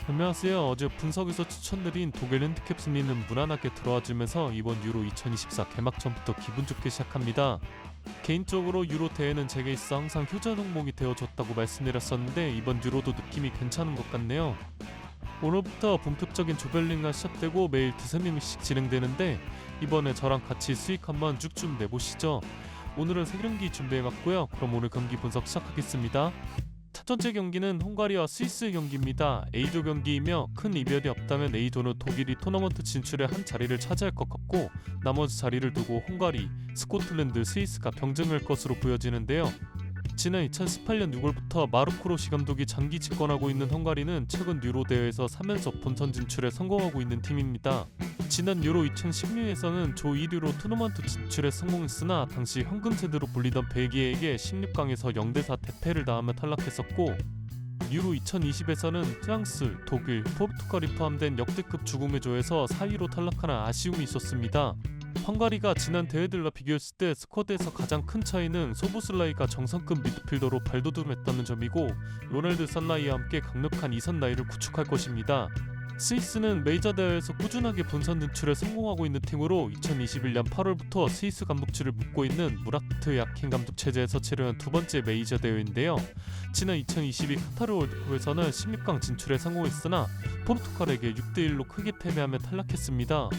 안녕하세요. 어제 분석에서 추천드린 독일 핸디캡 승리는 무난하게 들어와주면서 이번 유로 2024 개막전부터 기분 좋게 시작합니다. 개인적으로 유로 대회는 제게 있어 항상 효자 종목이 되어줬다고 말씀드렸었는데 이번 유로도 느낌이 괜찮은 것 같네요. 오늘부터 본격적인 조별리그가 시작되고 매일 두세 명씩 진행되는데 이번에 저랑 같이 수익 한번 쭉쭉 내보시죠. 오늘은 세 경기 준비해봤고요. 그럼 오늘 경기 분석 시작하겠습니다. 첫 번째 경기는 헝가리와 스위스의 경기입니다. A조 경기이며 큰 이변이 없다면 A조는 독일이 토너먼트 진출에 한 자리를 차지할 것 같고 나머지 자리를 두고 헝가리, 스코틀랜드, 스위스가 경쟁할 것으로 보여지는데요. 지난 2018년 6월부터 마르코 로시 감독이 장기 집권하고 있는 헝가리는 최근 유로 대회에서 3연속 본선 진출에 성공하고 있는 팀입니다. 지난 유로 2016에서는 조 1위로 토너먼트 진출에 성공했으나 당시 황금 세대로 불리던 벨기에에게 16강에서 0대4 대패를 당하며 탈락했었고 유로 2020에서는 프랑스, 독일, 포르투갈이 포함된 역대급 죽음의 조에서 4위로 탈락하는 아쉬움이 있었습니다. 헝가리가 지난 대회들과 비교했을 때 스쿼드에서 가장 큰 차이는 소보슬라이가 정성급 미드필더로 발돋움했다는 점이고 로날드 산라이와 함께 강력한 2선 라인을 구축할 것입니다. 스위스는 메이저 대회에서 꾸준하게 본선 진출에 성공하고 있는 팀으로 2021년 8월부터 스위스 감독실을 맡고 있는 무라트 야킨 감독 체제에서 치르는 두 번째 메이저 대회인데요. 지난 2022 카타르 월드컵에서는 16강 진출에 성공했으나 포르투갈에게 6대1로 크게 패배하며 탈락했습니다.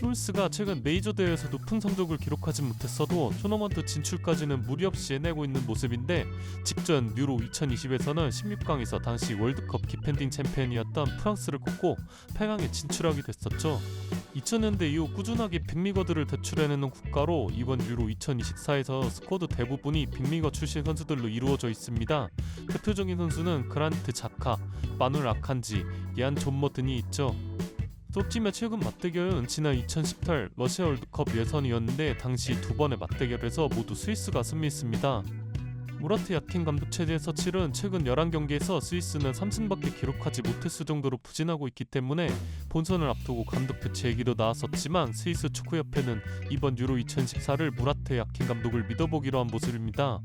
룰스가 최근 메이저 대회에서 높은 성적을 기록하지 못했어도 토너먼트 진출까지는 무리 없이 해내고 있는 모습인데 직전 유로 2020에서는 16강에서 당시 월드컵 디펜딩 챔피언이었던 프랑스를 꺾고 8강에 진출하게 됐었죠. 2000년대 이후 꾸준하게 빅리거들을 대출해내는 국가로 이번 유로 2024에서 스쿼드 대부분이 빅리거 출신 선수들로 이루어져 있습니다. 대표적인 선수는 그란트 자카, 마누엘 아칸지, 예안 존머 등이 있죠. 두 팀의 최근 맞대결은 지난 2018 러시아 월드컵 예선이었는데 당시 두 번의 맞대결에서 모두 스위스가 승리했습니다. 무라트 야킨 감독 체제에서 치른 최근 11경기에서 스위스는 3승밖에 기록하지 못했을 정도로 부진하고 있기 때문에 본선을 앞두고 감독 교체 얘기도 나왔었지만 스위스 축구협회는 이번 유로 2014를 무라트 야킨 감독을 믿어보기로 한 모습입니다.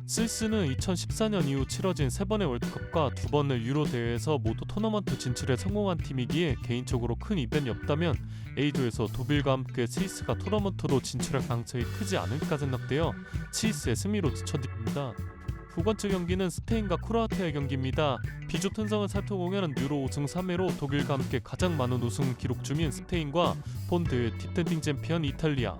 스위스는 2014년 이후 치러진 3번의 월드컵과 2번의 유로 대회에서 모두 토너먼트 진출에 성공한 팀이기에 개인적으로 큰 이변이 없다면 A조에서 독일과 함께 스위스가 토너먼트로 진출할 가능성이 크지 않을까 생각되어 스위스의 승리로 추천드립니다. 두 번째 경기는 스페인과 크로아티아의 경기입니다. B조 편성을 살펴보면 유로 5승 3회로 독일과 함께 가장 많은 우승 기록 중인 스페인과 본 대회 디펜딩 챔피언 이탈리아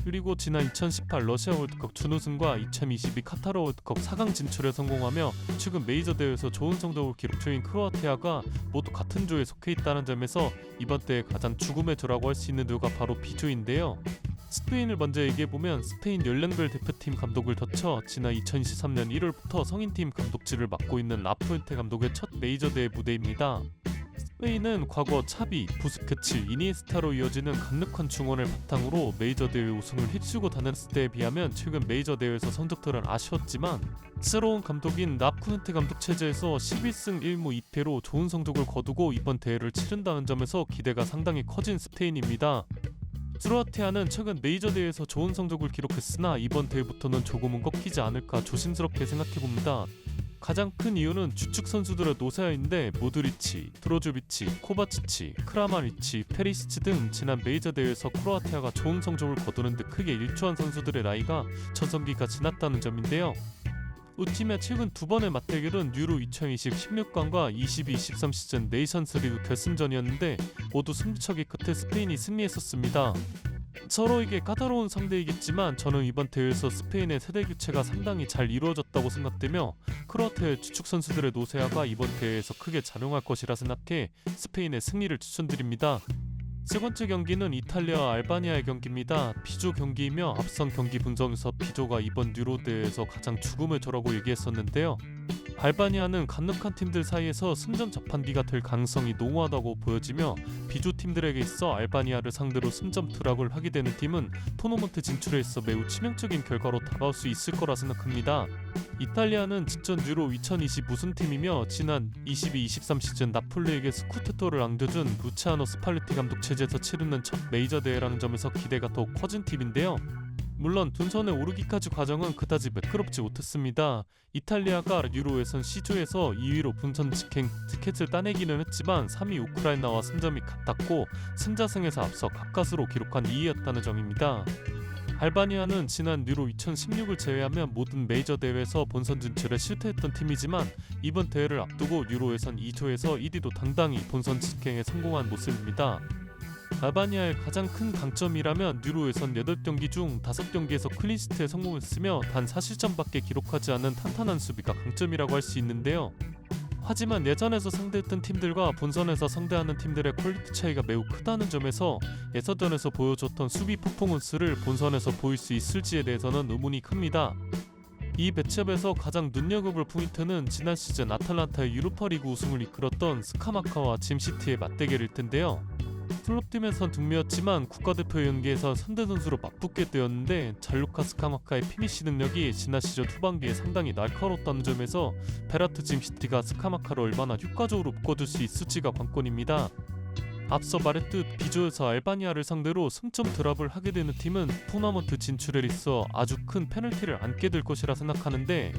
그리고 지난 2018 러시아 월드컵 준우승과 2022 카타르 월드컵 4강 진출에 성공하며 최근 메이저 대회에서 좋은 성적을 기록 중인 크로아티아가 모두 같은 조에 속해 있다는 점에서 이번 대회 가장 죽음의 조라고 할 수 있는 조가 바로 B조인데요. 스페인을 먼저 얘기해보면 스페인 연령별 대표팀 감독을 거쳐 지난 2023년 1월부터 성인팀 감독직을 맡고 있는 라푸엔테 감독의 첫 메이저 대회 무대입니다. 스페인은 과거 차비, 부스케츠, 이니에스타로 이어지는 강력한 중원을 바탕으로 메이저 대회 우승을 휩쓰고 다녔을 때에 비하면 최근 메이저 대회에서 성적들은 아쉬웠지만 새로운 감독인 라푸엔테 감독 체제에서 11승 1무 2패로 좋은 성적을 거두고 이번 대회를 치른다는 점에서 기대가 상당히 커진 스페인입니다. 크로아티아는 최근 메이저 대회에서 좋은 성적을 기록했으나 이번 대회부터는 조금은 꺾이지 않을까 조심스럽게 생각해봅니다. 가장 큰 이유는 주축 선수들의 노세아인데 모드리치, 드로조비치, 코바치치, 크라마리치, 페리시치 등 지난 메이저 대회에서 크로아티아가 좋은 성적을 거두는 데 크게 일조한 선수들의 나이가 전성기가 지났다는 점인데요. 두 팀의 최근 두 번의 맞대결은 유로 2020 16강과 22-23 시즌 네이션스 리그 결승전이었는데 모두 승부차기 끝에 스페인이 승리했었습니다. 서로에게 까다로운 상대이겠지만 저는 이번 대회에서 스페인의 세대 교체가 상당히 잘 이루어졌다고 생각되며 크로아티아의 주축 선수들의 노세아가 이번 대회에서 크게 작용할 것이라 생각해 스페인의 승리를 추천드립니다. 세 번째 경기는 이탈리아와 알바니아의 경기입니다. B조 경기이며 앞선 경기 분석에서 B조가 이번 유로 대회에서 가장 죽음의 조라고 얘기했었는데요. 알바니아는 강력한 팀들 사이에서 승전 자판기가 될 가능성이 농후하다고 보여지며 B조 팀들에게 있어 알바니아를 상대로 승점 투락을 하게 되는 팀은 토너먼트 진출에 있어 매우 치명적인 결과로 다가올 수 있을 거라 생각합니다. 이탈리아는 직전 유로 2020 우승팀이며 지난 22-23 시즌 나폴리에게 스쿠테토를 안겨준 루치아노 스팔레티 감독 체제에서 치르는 첫 메이저 대회라는 점에서 기대가 더욱 커진 팀인데요. 물론 둔선에 오르기까지 과정은 그다지 매끄럽지 못했습니다. 이탈리아가 유로 예선 C조에서 2위로 본선 직행 티켓을 따내기는 했지만 3위 우크라이나와 승점이 같았고 승자승에서 앞서 가까스로 기록한 2위였다는 점입니다. 알바니아는 지난 유로 2016을 제외하면 모든 메이저 대회에서 본선 진출에 실패했던 팀이지만 이번 대회를 앞두고 유로 예선 2조에서 1위로 당당히 본선 직행에 성공한 모습입니다. 알바니아의 가장 큰 강점이라면 유로 예선 8경기 중 5경기에서 클린시트에 성공했으며 단 4실점밖에 기록하지 않은 탄탄한 수비가 강점이라고 할 수 있는데요. 하지만 예선에서 상대했던 팀들과 본선에서 상대하는 팀들의 퀄리티 차이가 매우 크다는 점에서 예선전에서 보여줬던 수비 퍼포먼스를 본선에서 보일 수 있을지에 대해서는 의문이 큽니다. 이 매치업에서 가장 눈여겨볼 포인트는 지난 시즌 아탈란타의 유로파리그 우승을 이끌었던 스카마카와 짐시티의 맞대결일 텐데요. 클럽팀에선 동료였지만 국가대표 연기에서 상대 선수로 맞붙게 되었는데 잘루카 스카마카의 피니시 능력이 지난 시즌 후반기에 상당히 날카로웠다는 점에서 베라트 짐시티가 스카마카를 얼마나 효과적으로 묶어줄 수 있을지가 관건입니다. 앞서 말했듯 B조에서 알바니아를 상대로 승점 드랍을 하게 되는 팀은 토너먼트 진출에 있어 아주 큰 페널티를 안게 될 것이라 생각하는데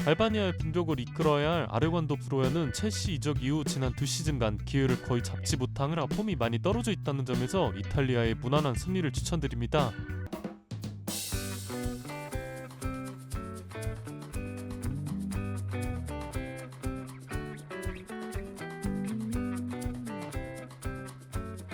알바니아의 공격을 이끌어야 할 아르관도 브로야는 첼시 이적 이후 지난 2시즌간 기회를 거의 잡지 못하느라 폼이 많이 떨어져 있다는 점에서 이탈리아의 무난한 승리를 추천드립니다.